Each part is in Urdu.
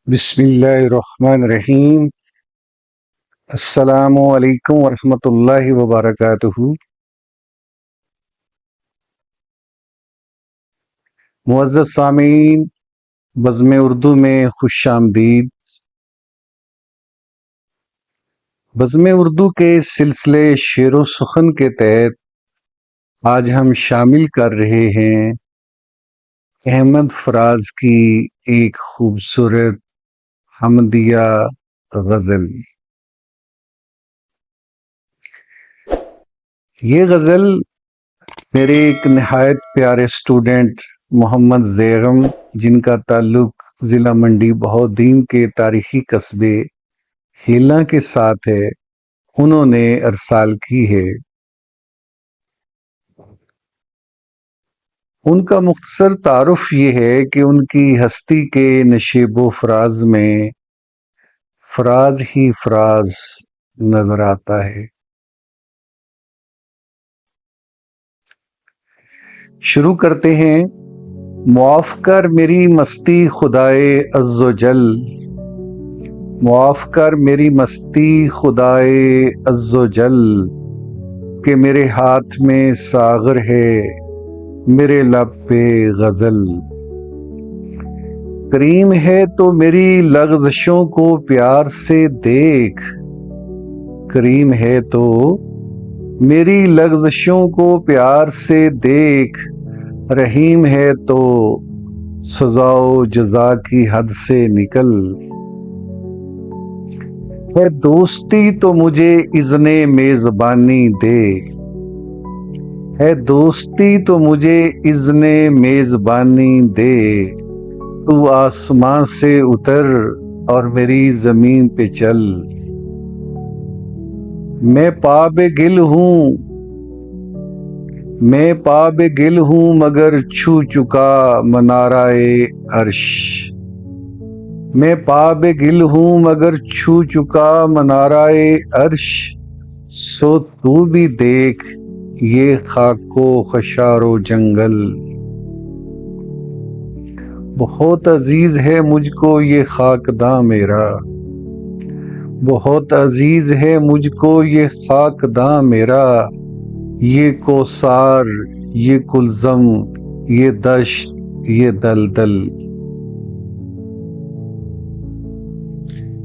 بسم اللہ الرحمن الرحیم۔ السلام علیکم ورحمۃ اللہ وبرکاتہ۔ معزز سامعین، بزم اردو میں خوش آمدید۔ بزم اردو کے سلسلے شعر و سخن کے تحت آج ہم شامل کر رہے ہیں احمد فراز کی ایک خوبصورت حمدیہ غزل۔ یہ غزل میرے ایک نہایت پیارے اسٹوڈنٹ محمد زیغم، جن کا تعلق ضلع منڈی بہودین کے تاریخی قصبے ہیلاں کے ساتھ ہے، انہوں نے ارسال کی ہے۔ ان کا مختصر تعارف یہ ہے کہ ان کی ہستی کے نشیب و فراز میں فراز ہی فراز نظر آتا ہے۔ شروع کرتے ہیں۔ معاف کر میری مستی خدائے عز و جل، معاف کر میری مستی خدائے عز و جل، کہ میرے ہاتھ میں ساغر ہے میرے لب پہ غزل۔ کریم ہے تو میری لغزشوں کو پیار سے دیکھ، کریم ہے تو میری لغزشوں کو پیار سے دیکھ، رحیم ہے تو سزا و جزا کی حد سے نکل۔ ہے دوستی تو مجھے اذن میزبانی دے، ہے دوستی تو مجھے اذن میزبانی دے، تو آسمان سے اتر اور میری زمین پہ چل۔ میں پاب گل ہوں، میں پاب گل ہوں مگر چھو چکا منارہ عرش، میں پاب گل ہوں مگر چھو چکا منارہ عرش، سو تو بھی دیکھ یہ خاک و خشار و جنگل۔ بہت عزیز ہے مجھ کو یہ خاکداں میرا، بہت عزیز ہے مجھ کو یہ خاکداں میرا، یہ کوثر یہ کلزم یہ دشت یہ دلدل۔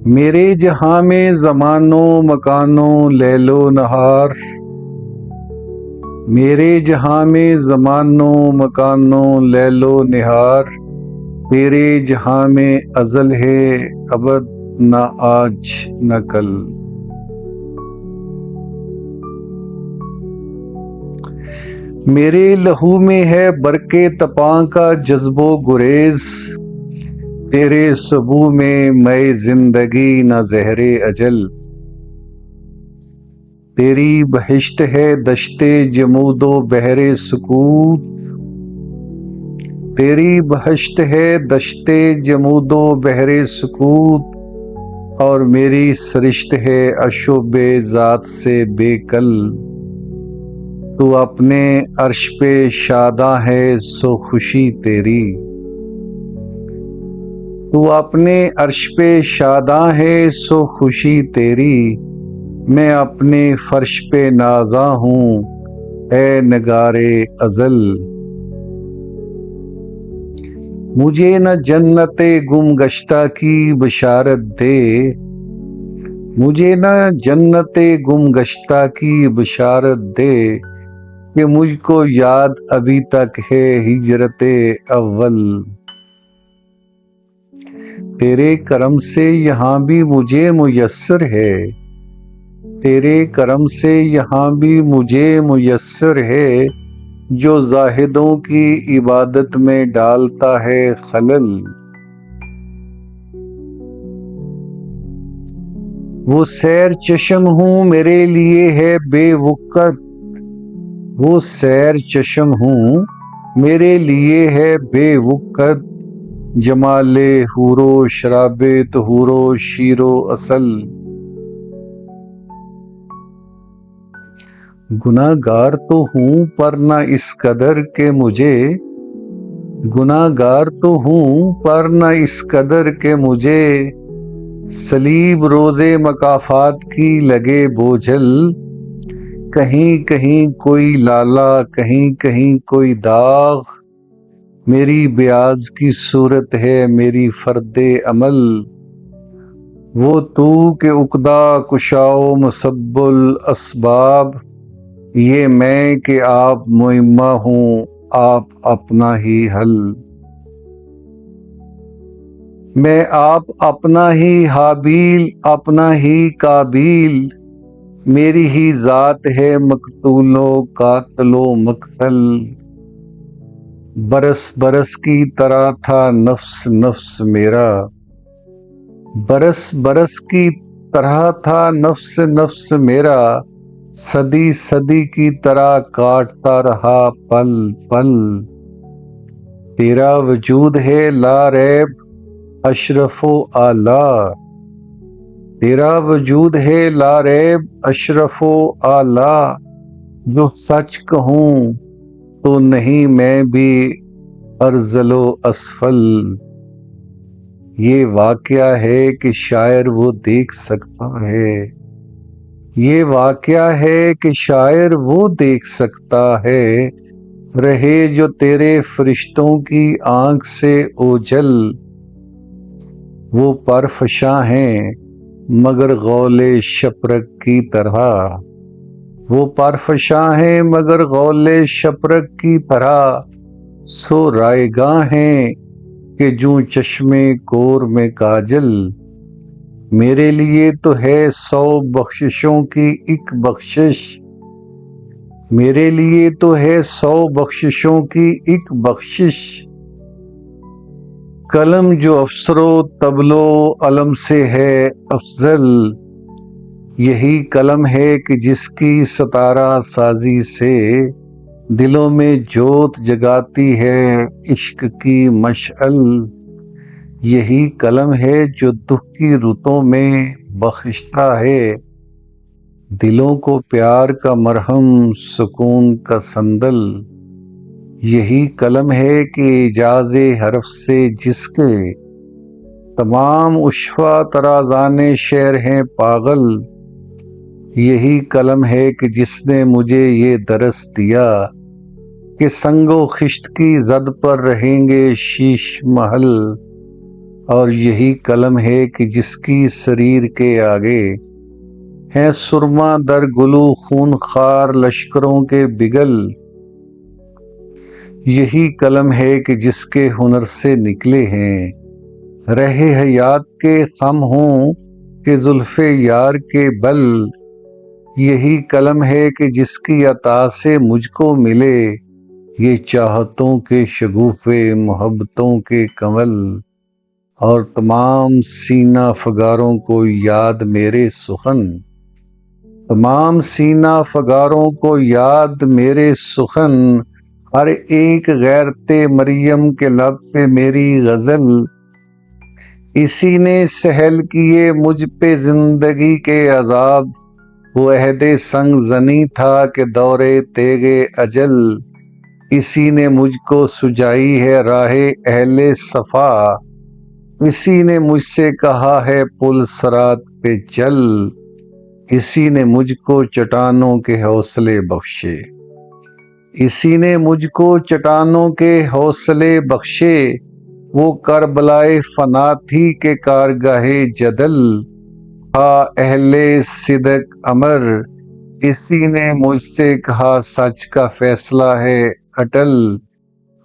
میرے جہاں میں زمان و مکان و لیل و نہار، میرے جہاں میں زمان و مکان و لیل و نہار، تیرے جہاں میں ازل ہے ابد نہ آج نہ کل۔ میرے لہو میں ہے برق تپاں کا جذب و گریز، تیرے سبو میں مے زندگی نہ زہر اجل۔ تیری بہشت ہے دشت جمود و بحر سکوت، تیری بہشت ہے دشت جمود و بحر سکوت، اور میری سرشت ہے عرش و بے ذات سے بے کل۔ تو اپنے عرش پہ شاداں ہے سو خوشی تیری، تو اپنے عرش پہ شاداں ہے سو خوشی تیری، میں اپنے فرش پہ نازاں ہوں اے نگار ازل۔ مجھے نہ جنت گم گشتہ کی بشارت دے، مجھے نہ جنت گم گشتہ کی بشارت دے، کہ مجھ کو یاد ابھی تک ہے ہجرت اول۔ تیرے کرم سے یہاں بھی مجھے میسر ہے، تیرے کرم سے یہاں بھی مجھے میسر ہے، جو زاہدوں کی عبادت میں ڈالتا ہے خلل۔ وہ سیر چشم ہوں میرے لیے ہے بے وقت، وہ سیر چشم ہوں میرے لیے ہے بے وقت، جمال حور و شراب طہور و شیر و عسل۔ گناہ گار تو ہوں پر نہ اس قدر کہ مجھے گناہگار تو ہوں پر نہ اس قدر کہ مجھے صلیب روزے مکافات کی لگے بوجھل، کہیں کہیں کوئی لالا کہیں کہیں کوئی داغ، میری بیاض کی صورت ہے میری فرد عمل، وہ تو کہ عقدہ کشاؤ مسبب الاسباب، یہ میں کہ آپ معمہ ہوں آپ اپنا ہی حل، میں آپ اپنا ہی حابیل اپنا ہی قابیل، میری ہی ذات ہے مقتول و قاتل و مقتل، برس برس کی طرح تھا نفس نفس میرا، برس برس کی طرح تھا نفس نفس میرا، صدی صدی کی طرح کاٹتا رہا پل پل، تیرا وجود ہے لا ریب اشرف و اعلیٰ، تیرا وجود ہے لا ریب اشرف و اعلیٰ، جو سچ کہوں تو نہیں میں بھی ارذل و اسفل، یہ واقعہ ہے کہ شاعر وہ دیکھ سکتا ہے، یہ واقعہ ہے کہ شاعر وہ دیکھ سکتا ہے، رہے جو تیرے فرشتوں کی آنکھ سے اوجھل، وہ پرفشاں ہیں مگر غول شپرک کی طرح، وہ پرفشاں ہیں مگر غول شپرک کی طرح، سو رائگاں ہیں کہ جوں چشمے کور میں کاجل، میرے لیے تو ہے 100 بخششوں کی ایک بخشش، میرے لیے تو ہے 100 بخششوں کی ایک بخشش، قلم جو افسر و طبل و علم سے ہے افضل، یہی قلم ہے کہ جس کی ستارہ سازی سے دلوں میں جوت جگاتی ہے عشق کی مشعل، یہی قلم ہے جو دکھ کی رتوں میں بخشتا ہے دلوں کو پیار کا مرہم سکون کا صندل، یہی قلم ہے کہ اعجاز حرف سے جس کے تمام اشفا طرازان شعر ہیں پاگل، یہی قلم ہے کہ جس نے مجھے یہ درس دیا کہ سنگ و خشت کی زد پر رہیں گے شیش محل، اور یہی قلم ہے کہ جس کی سریر کے آگے ہیں سرما در گلو خون خوار لشکروں کے بگل، یہی قلم ہے کہ جس کے ہنر سے نکلے ہیں رہے حیات کے خم ہوں کہ زلف یار کے بل، یہی قلم ہے کہ جس کی عطا سے مجھ کو ملے یہ چاہتوں کے شگوفے محبتوں کے کنول، اور تمام سینہ فگاروں کو یاد میرے سخن، تمام سینہ فگاروں کو یاد میرے سخن، ہر ایک غیرت مریم کے لب پہ میری غزل، اسی نے سہل کیے مجھ پہ زندگی کے عذاب، وہ عہد سنگ زنی تھا کہ دورے تیغ اجل، اسی نے مجھ کو سجائی ہے راہ اہل صفا، اسی نے مجھ سے کہا ہے پل صراط پہ چل، اسی نے مجھ کو چٹانوں کے حوصلے بخشے، اسی نے مجھ کو چٹانوں کے حوصلے بخشے، وہ کربلائے فنا تھی کہ کارگاہ جدل، ہاں اہل صدق امر، اسی نے مجھ سے کہا سچ کا فیصلہ ہے اٹل،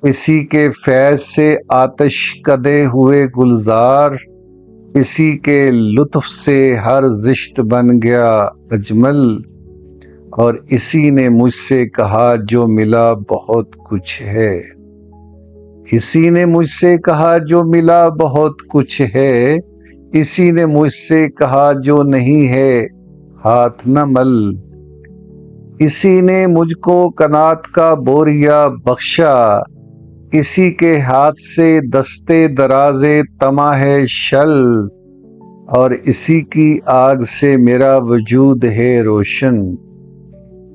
اسی کے فیض سے آتش کدے ہوئے گلزار، اسی کے لطف سے ہر زشت بن گیا اجمل، اور اسی نے مجھ سے کہا جو ملا بہت کچھ ہے، اسی نے مجھ سے کہا جو ملا بہت کچھ ہے، اسی نے مجھ سے کہا جو نہیں ہے ہاتھ نہ مل، اسی نے مجھ کو کنات کا بوریا بخشا، اسی کے ہاتھ سے دستے درازے طمع ہے شل، اور اسی کی آگ سے میرا وجود ہے روشن،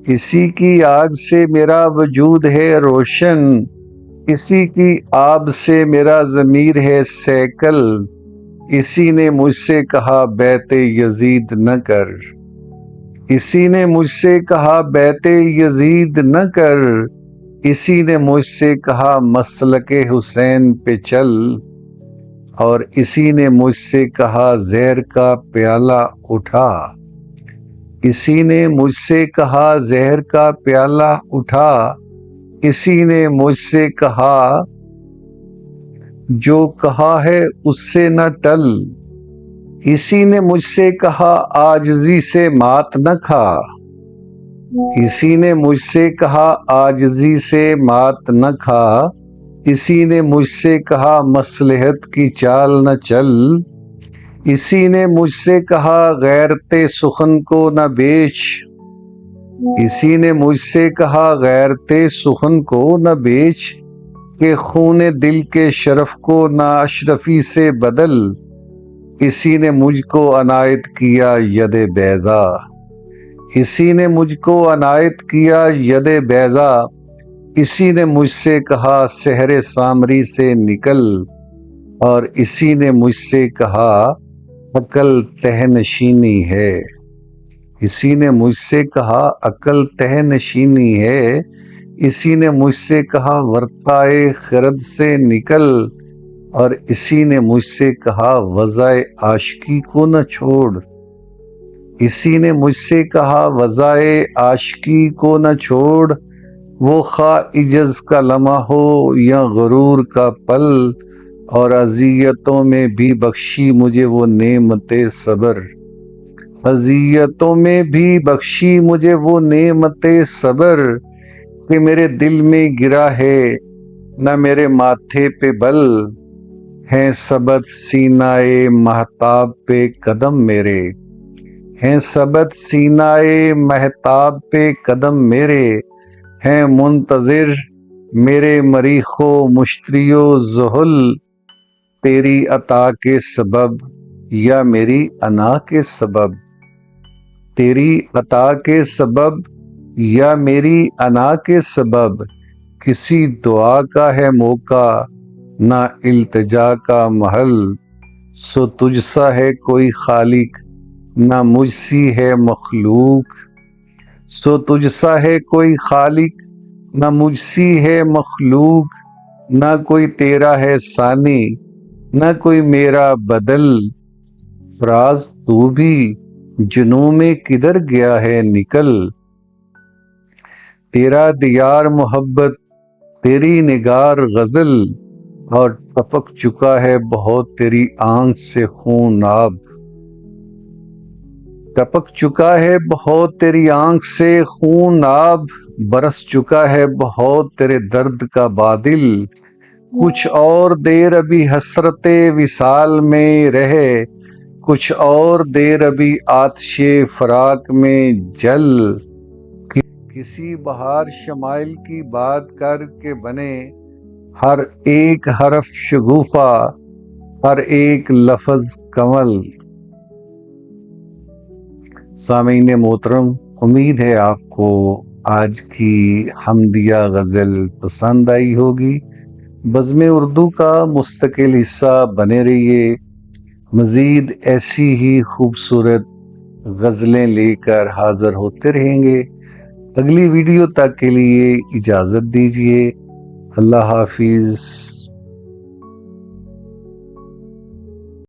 اسی کی آگ سے میرا وجود ہے روشن، اسی کی آب سے میرا ضمیر ہے سیکل، اسی نے مجھ سے کہا بیت یزید نہ کر، اسی نے مجھ سے کہا بیت یزید نہ کر، اسی نے مجھ سے کہا مسلک حسین پہ چل، اور اسی نے مجھ سے کہا زہر کا پیالہ اٹھا، اسی نے مجھ سے کہا زہر کا پیالہ اٹھا، اسی نے مجھ سے کہا جو کہا ہے اس سے نہ ٹل، اسی نے مجھ سے کہا عاجزی سے مات نہ کھا، اسی نے مجھ سے کہا عاجزی سے مات نہ کھا، اسی نے مجھ سے کہا مصلحت کی چال نہ چل، اسی نے مجھ سے کہا غیرت سخن کو نہ بیچ، اسی نے مجھ سے کہا غیرت سخن کو نہ بیچ، کہ خون دل کے شرف کو نا اشرفی سے بدل، اسی نے مجھ کو عنایت کیا ید بیضا، اسی نے مجھ کو عنایت کیا ید بیضا، اسی نے مجھ سے کہا سحر سامری سے نکل، اور اسی نے مجھ سے کہا عقل تہ نشینی ہے، اسی نے مجھ سے کہا عقل تہ نشینی ہے، اسی نے مجھ سے کہا ورطائے خرد سے نکل، اور اسی نے مجھ سے کہا وضع عاشقی کو نہ چھوڑ، اسی نے مجھ سے کہا وضع عاشقی کو نہ چھوڑ، وہ خواہ عجز کا لمحہ ہو یا غرور کا پل، اور اذیتوں میں بھی بخشی مجھے وہ نعمت صبر، اذیتوں میں بھی بخشی مجھے وہ نعمت صبر، کہ میرے دل میں گرا ہے نہ میرے ماتھے پہ بل، ہیں ثبت سینائے مہتاب پہ قدم میرے، ہیں ثبت سینائے مہتاب پہ قدم میرے، ہیں منتظر میرے مریخ و مشتری و زحل، تیری عطا کے سبب یا میری انا کے سبب، تیری عطا کے سبب یا میری انا کے سبب، کسی دعا کا ہے موقع نہ التجا کا محل، سو تجھ سا ہے کوئی خالق نہ مجھ سی ہے مخلوق، سو تجھ سا ہے کوئی خالق نہ مجھ سی ہے مخلوق، نہ کوئی تیرا ہے ثانی نہ کوئی میرا بدل، فراز تو بھی جنوں میں کدھر گیا ہے نکل، تیرا دیار محبت تیری نگار غزل، اور ٹپک چکا ہے بہت تیری آنکھ سے خون آب، ٹپک چکا ہے بہت تیری آنکھ سے خون آب، برس چکا ہے بہت تیرے درد کا بادل، کچھ اور دیر ابھی حسرت وصال میں رہے، کچھ اور دیر ابھی آتش فراق میں جل، کسی بہار شمائل کی بات کر کے بنے ہر ایک حرف شگوفہ، ہر ایک لفظ کمل۔ سامعین محترم، امید ہے آپ کو آج کی حمدیہ غزل پسند آئی ہوگی۔ بزم اردو کا مستقل حصہ بنے رہیے، مزید ایسی ہی خوبصورت غزلیں لے کر حاضر ہوتے رہیں گے۔ اگلی ویڈیو تک کے لیے اجازت دیجیے۔ اللہ حافظ۔